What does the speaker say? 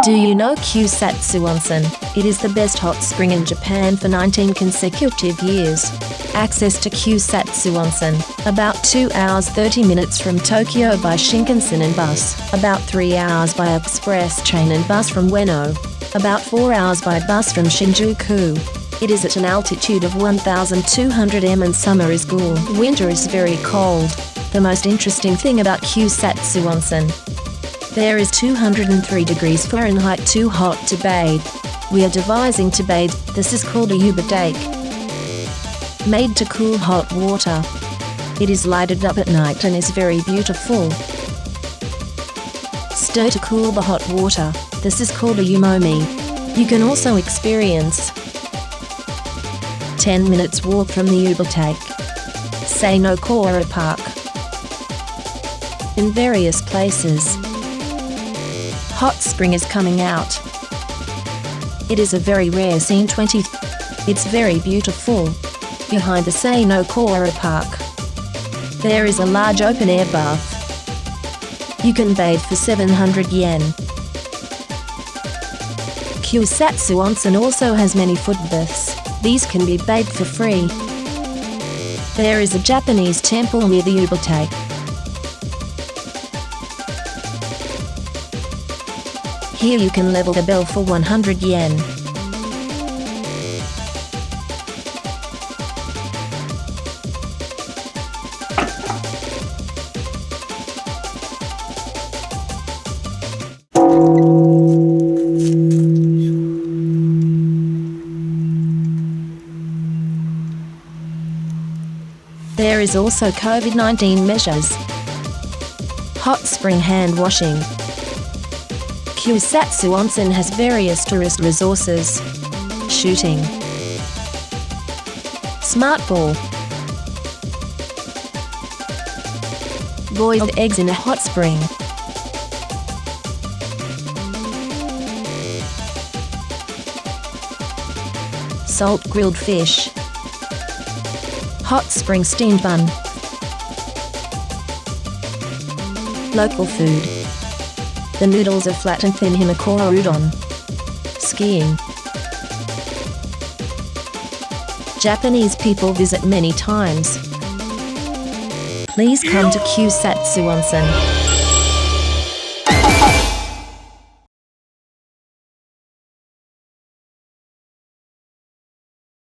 Do you know Kusatsu Onsen? It is the best hot spring in Japan for 19 consecutive years. Access to Kusatsu Onsen, about 2 hours 30 minutes from Tokyo by Shinkansen and bus, about 3 hours by express train and bus from Ueno, about 4 hours by bus from Shinjuku. It is at an altitude of 1,200 m and summer is cool, winter is very cold. The most interesting thing about Kusatsu Onsen. There is 203 degrees Fahrenheit too hot to bathe. We are devising to bathe, this is called a yuba dake. Made to cool hot water. It is lighted up at night and is very beautiful. Stir to cool the hot water, this is called a umomi. You can also experience 10 minutes walk from the yuba take. Seino Kora Park. In various places. Hot spring is coming out. It is a very rare scene 20. It's very beautiful. Behind the Seino Kora Park, there is a large open-air bath. You can bathe for 700 yen. Kusatsu Onsen also has many foot baths. These can be bathed for free. There is a Japanese temple near the Ubate. Here you can level the bell for 100 yen. There is also COVID-19 measures. Hot spring hand washing. Kusatsu Onsen has various tourist resources. Shooting. Smart ball. Boiled eggs in a hot spring. Salt grilled fish. Hot spring steamed bun. Local food. The noodles are flat and thin Himakura udon. Skiing. Japanese people visit many times. Please come to Kusatsu Onsen.